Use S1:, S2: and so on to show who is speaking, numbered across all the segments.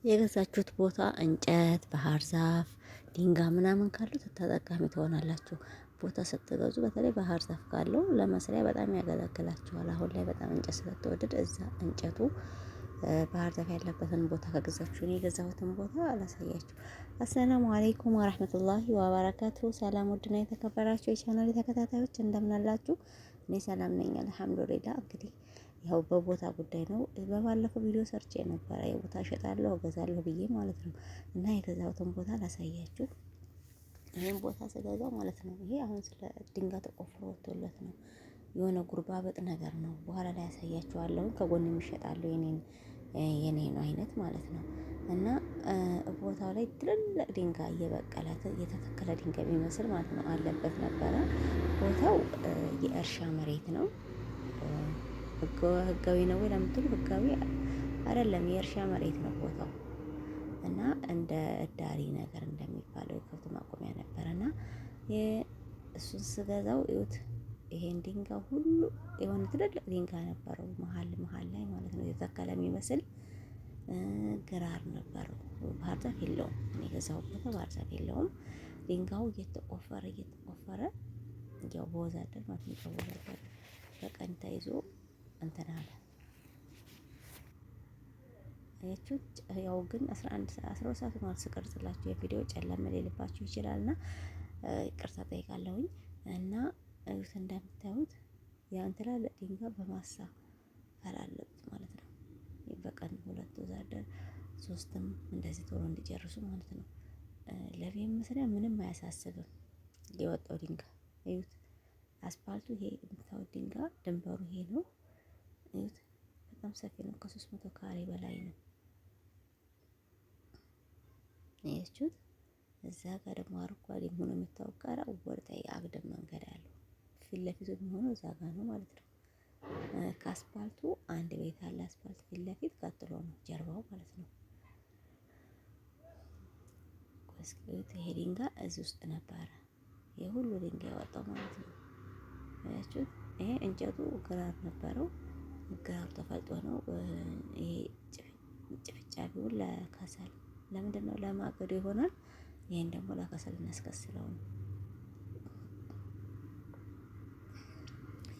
S1: የገዛችሁት ቦታ እንጨት፣ ባህር ዛፍ፣ ድንጋይ ምናምን ካለው ተጠቃሚ ትሆናላችሁ። ቦታ ስትገዙ በተለይ ባህር ዛፍ ካለው ለመስሪያ በጣም ያገለግላችኋል። አሁን ላይ በጣም እንጨት ስለተወደደ እዛ እንጨቱ ባህር ዛፍ ያለበትን ቦታ ከገዛችሁ እኔ የገዛሁትን ቦታ አላሳያችሁ። አሰላሙ አለይኩም ወራህመቱላሂ ወበረካቱ። ሰላም ውድና የተከበራችሁ የቻናል ተከታታዮች እንደምን አላችሁ? እኔ ሰላም ነኝ አልሐምዱሊላህ። እንግዲህ ያው በቦታ ጉዳይ ነው። በባለፈው ቪዲዮ ሰርቼ ነበረ የቦታ እሸጣለሁ እገዛለሁ ብዬ ማለት ነው። እና የገዛሁትን ቦታ ላሳያችሁ። ይሄን ቦታ ስገዛው ማለት ነው ይሄ አሁን ስለ ድንጋይ ተቆፍሮ ወጥቶለት ነው። የሆነ ጉርባበጥ ነገር ነው። በኋላ ላይ ያሳያችኋለሁ። ከጎን የሚሸጣሉ የኔን አይነት ማለት ነው። እና ቦታው ላይ ትልልቅ ድንጋይ እየበቀለ የተተከለ ድንጋይ የሚመስል ማለት ነው አለበት ነበረ። ቦታው የእርሻ መሬት ነው። ህጋዊ ነው ወይ ለምትሉ ህጋዊ አይደለም። የእርሻ መሬት ነው ቦታው እና እንደ እዳሪ ነገር እንደሚባለው የከብት ማቆሚያ ነበረና እሱን ስገዛው እዩት። ይሄን ድንጋይ ሁሉ የሆነ ትልልቅ ድንጋይ ነበረው መሀል ላይ ማለት ነው የተተከለ የሚመስል ግራር ነበረው። ባህር ዛፍ የለውም። እኔ የገዛሁበት ባህር ዛፍ የለውም። ድንጋዩ እየተቆፈረ ያው በወዛደር ማለት ነው በወዛደር በቀን ተይዞ እንትን አለ። አያችሁት? ያው ግን 12 ሰዓት ሆኗል ስቀርጽላችሁ የቪዲዮ ጨለም ሊልባችሁ ይችላልና ይቅርታ ጠይቃለሁኝ። እና እዩት እንደምታዩት ያን ትላልቅ ድንጋይ በማሳፈላለጉት ማለት ነው። በቀን 2 ወዛደር 3ም እንደዚህ ቶሎ እንዲጨርሱ ማለት ነው። ለቤት መስሪያ ምንም አያሳስብም። የወጣው ድንጋይ እዩት። አስፓልቱ ይሄ የምታዩት ድንጋይ ድንበሩ ይሄ ነው። እዩት በጣም ሰፊ ነው። ከ300 ካሬ በላይ ነው። አያችሁት? እዛ ጋር ደግሞ አረንጓዴ ሆኖ የሚታወቅ ጋራ ወርታ አግድም መንገድ አለው። ፊት ለፊቱ የሚሆነው እዛ ጋር ነው ማለት ነው። ከአስፓልቱ አንድ ቤት አለ። አስፓልት ፊት ለፊት ቀጥሎ ነው ጀርባው ማለት ነው። ቆስቁት ይሄ ድንጋይ እዚህ ውስጥ ነበረ። የሁሉ ድንጋይ ያወጣው ማለት ነው። አያችሁት? ይሄ እንጨቱ ግራር ነበረው። ግራር ተፈልጦ ነው። ይሄ ጭፍጫፊውን ለከሰል ለምንድን ነው ለማገዶ ይሆናል። ይሄን ደግሞ ለከሰል እናስከስለው ነው።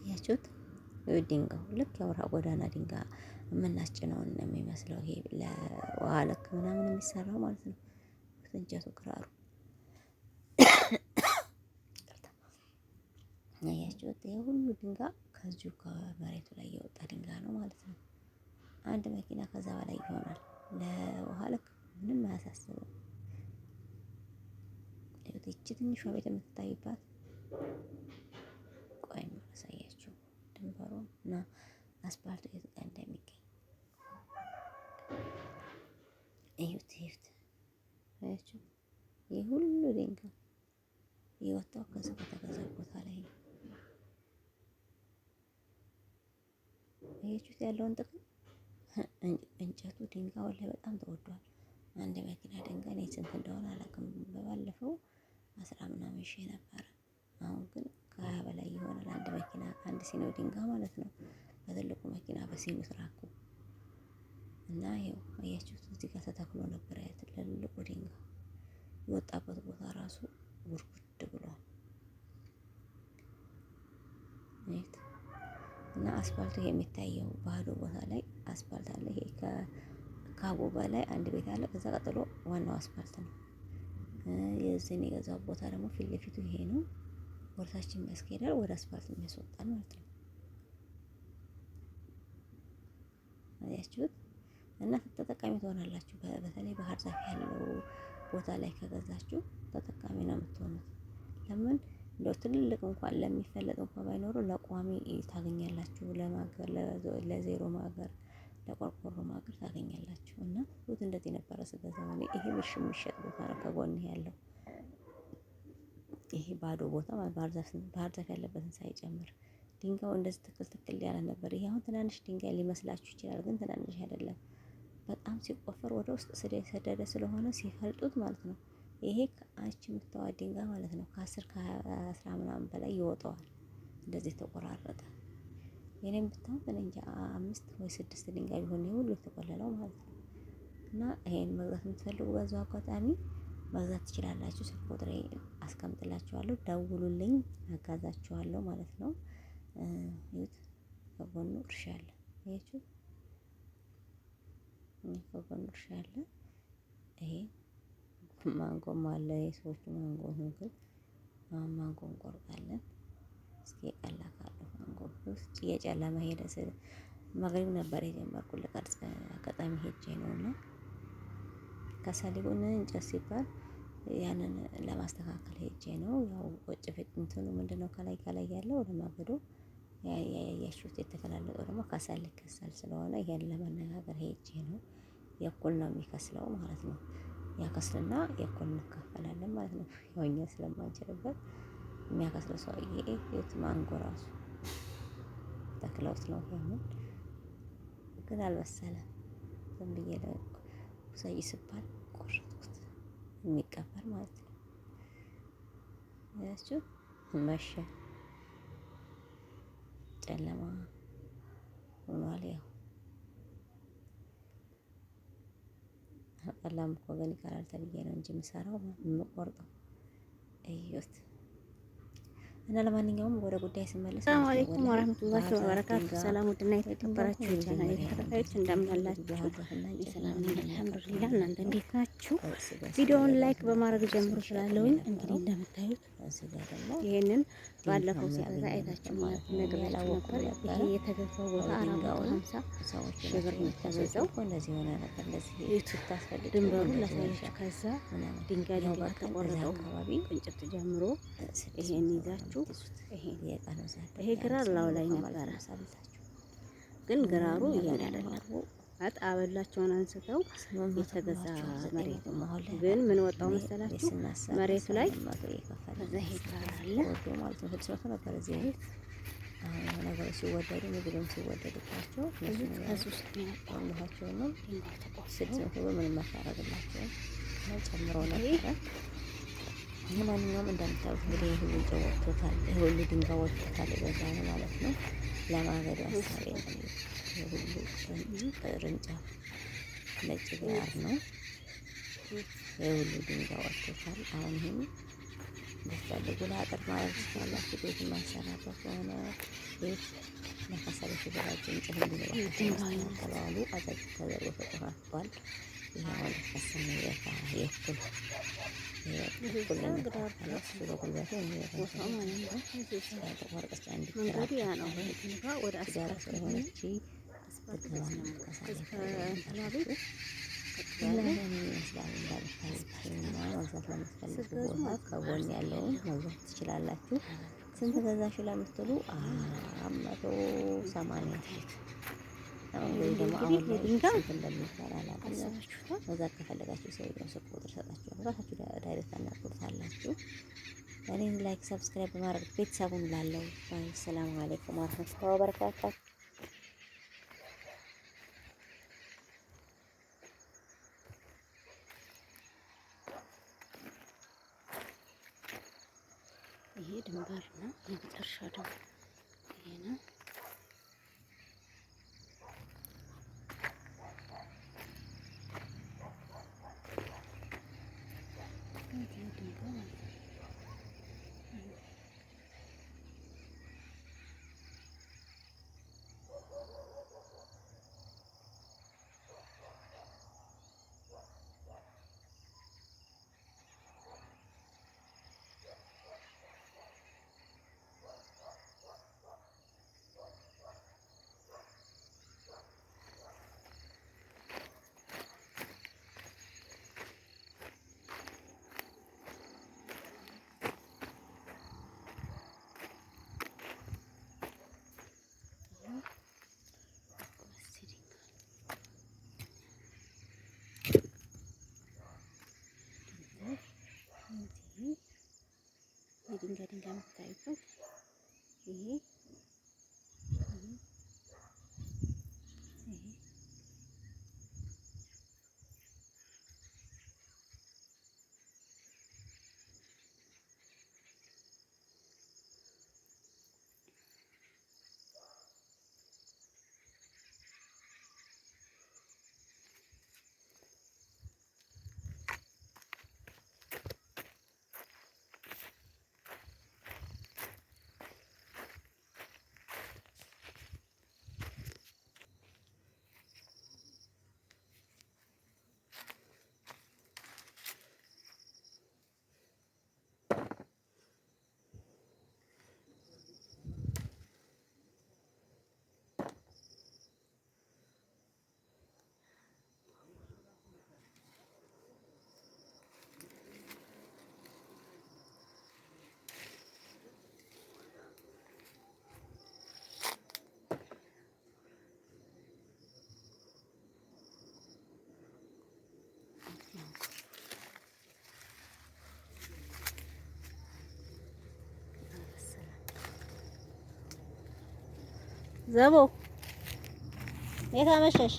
S1: አያችሁት? ድንጋዩ ልክ የአውራ ጎዳና ድንጋይ የምናስጭነውን ነው የሚመስለው። ይሄ ለውሃ ልክ ምናምን የሚሰራው ማለት ነው። እንጨቱ ግራሩ አያችሁት? ይሄ ሁሉ ድንጋይ ከዚሁ ከመሬቱ ላይ የወጣ ድንጋይ ነው ማለት ነው። አንድ መኪና ከዛ በላይ ይሆናል። ለውሃ ልክ ምንም አያሳስብም። ይቺ ትንሿ ቤት የምትታይባት ቆይ ማሳያችሁ ድንበሩን እና አስፓልቱ የት ጋር እንደሚገኝ እዩት። አያችሁ? ይሄ ሁሉ ድንጋይ የወጣው ከዚህ ከተገዛ ቦታ ላይ ነው። አያችሁት ያለውን ጥቅም። እንጨቱ ድንጋዩ ላይ በጣም ተወዷል። አንድ መኪና ድንጋይ እኔ ስንት እንደሆነ አላውቅም። በባለፈው 10 ምናምን ሺህ ነበረ። አሁን ግን ከ20 በላይ ይሆናል። አንድ መኪና አንድ ሲኖ ድንጋይ ማለት ነው። በትልቁ መኪና በሲኖ ትራኩ እና ይኸው አያችሁት እዚህ ጋር ተተክሎ ነበር። ያ ትልቁ ድንጋይ የወጣበት ቦታ ራሱ ጉርጉድ ብሏል። እና አስፓልቱ ይሄ የሚታየው ባዶ ቦታ ላይ አስፓልት አለ። ይሄ ከካቦ በላይ አንድ ቤት አለ። ከዛ ቀጥሎ ዋናው አስፓልት ነው። የዚህን የገዛው ቦታ ደግሞ ፊት ለፊቱ ይሄ ነው። ወደታችን የሚያስኬዳል፣ ወደ አስፓልት የሚያስወጣል ማለት ነው። አያችሁት? እና ተጠቃሚ ትሆናላችሁ። በተለይ ባህር ዛፍ ያለው ቦታ ላይ ከገዛችሁ ተጠቃሚ ነው የምትሆኑት። ለምን እንደው ትልልቅ እንኳን ለሚፈለጥ እንኳን ባይኖሩ ለቋሚ ታገኛላችሁ። ለማገር ለዜሮ ማገር ለቆርቆሮ ማገር ታገኛላችሁ። እና ሁት እንደዚህ ነበረ ስገዛው እኔ። ይሄ የሚሸጥ ቦታ ነው ከጎን ያለው ይሄ ባዶ ቦታ ባህር ዛፍ ያለበትን ሳይጨምር ድንጋዩ እንደዚህ ትክል ያለ ነበር። ይሄ አሁን ትናንሽ ድንጋይ ሊመስላችሁ ይችላል፣ ግን ትናንሽ አይደለም። በጣም ሲቆፈር ወደ ውስጥ የሰደደ ስለሆነ ሲፈልጡት ማለት ነው። ይሄ ከአንቺ የምታዋት ድንጋይ ማለት ነው ከ10 ከ10 ምናምን በላይ ይወጣዋል። እንደዚህ ተቆራረጠ። የኔም ብታውቅ እኔ እንጃ 5 ወይ 6 ድንጋይ ቢሆን ሁሉ የተቆለለው ማለት ነው። እና ይሄን መግዛት የምትፈልጉ በዛው አጋጣሚ መግዛት ትችላላችሁ። ስልክ ቁጥሬ አስቀምጥላችኋለሁ፣ ደውሉልኝ፣ አጋዛችኋለሁ ማለት ነው። ይሁት ከጎኑ እርሻ አለ። አያችሁ፣ ከጎኑ እርሻ አለ። ይሄ ማንጎም አለ። የሰዎቹ ማንጎ ነው ግን አሁን ማንጎ እንቆርጣለን። እስኪ ቀላ ካለው ማንጎ ውስጥ እየጨለመ ሄደ። መግሪብ ነበር የጀመርኩት ልቀርጽ አጋጣሚ ሄጄ ነው እና ከሰሊጉን እንጨት ሲባል ያንን ለማስተካከል ሄጄ ነው። ያው ወጭ ፍጥ እንትኑ ምንድነው ከላይ ያለው ወደ ማገዶ ያያችሁት የተከላለጠው ደግሞ ከሰል ሊከሰል ስለሆነ ይሄን ለመነጋገር ሄጄ ነው። የእኩል ነው የሚከስለው ማለት ነው። ያከስልና የእኩል እንካፈላለን ማለት ነው። ያውኛ ስለማንችልበት የሚያከስለው ሰውዬ የት ማንጎ ራሱ ተክለውት ነው። ያንን ግን አልበሰለም። ዝም ብዬ ውሰጂ ስባል ቆረጥኩት። የሚቀበር ማለት ነው። ያችሁ መሸ፣ ጨለማ ሆኗል። ያው ቀላም እኮ ግን ይቀራል ተብዬ ነው እንጂ የምሰራው የምቆርጠው እዩት። እና ለማንኛውም ወደ ጉዳይ ስመለስ
S2: ሰላም አለይኩም ወራህመቱላሂ ወበረካቱ። ሰላም ውድና የተከበራችሁ የቻናሌ ተከታታዮች እንደምን አላችሁ? ሰላም ነኝ አልሐምዱሊላህ። እናንተ እንዴት ናችሁ? ቪዲዮውን ላይክ በማድረግ ጀምሩ ስላለውኝ እንግዲህ እንደምታዩት ይሄንን ባለፈው ሲያበዛ አይታችሁ ነግራችሁ ነበር። ይሄ የተገዛው ቦታ 450 ሺህ ብር ነው የተገዛው። ድንበሩን ላሳያችሁ። ከዛ ድንጋይ ተቆረጠው ቅንጭት ጀምሮ ይሄን ይዛችሁ ይሄ ግራር ላው ላይ ነበረ፣ ግን ግራሩ እያደረገ አበላቸውን አንስተው የተገዛ መሬት ነው። ግን ምን ወጣው መሰላችሁ? መሬቱ ላይ ከዛ ይሄ ግራር አለ ማለት ነው። ፍልስፍና ነበር እዚህ ነገሮች ሲወደዱ ምግብም ሲወደድባቸው ከዚህ ውስጥ የሚያጣላቸው ነው። ስድስት ምንም ማታረግላቸው ጨምሮ ነበረ። ለማንኛውም እንደምታዩት እንግዲህ ይሄ ሁሉ ወጥቶታል፣ ይሄ ሁሉ ድንጋይ ወጥቶታል። የገዛ ነው ማለት ነው። ለማገዶ ሀሳቤ ነው። ይሄ ሁሉ ቅርንጫፍ ነጭ ግራር ነው። ይሄ ሁሉ ድንጋይ ወጥቶታል። አሁን ይሄን ብትፈልጉ ለአጥር ማለት ትችላላችሁ። ቤት ማሰራበት ከሆነ ቤት ለከሰል የተዘጋጀ እንጨት እንዲለባቸው ተባሉ። አጠቅ ተዘርጎ ተቆራርጧል። ይሄ አሁን ከሰል ነው የኩል ከጎን ያለውን መግዛት ትችላላችሁ። ስንት ገዛሽ ለምትሉ 480 ፊት እንግዲህ ደግሞ አሁን ላይ ስንት እንደሚባል አላውቅም። መግዛት ከፈለጋችሁ ሰውዬውን ስልክ ቁጥር ሰጣችኋል። ራሳችሁ ዳይሬክት አናግሩታላችሁ። እኔን ላይክ ሰብስክራይብ በማድረግ ቤተሰቡን ላለው ሰላም አለይኩም ወራህመቱላሂ ወበረካቱ። ይሄ ድንበር ነው። የመጨረሻ ድንበር ይሄ ነው። ድንጋይ የምታዩት ይሄ ዘቦ የት አመሸሽ?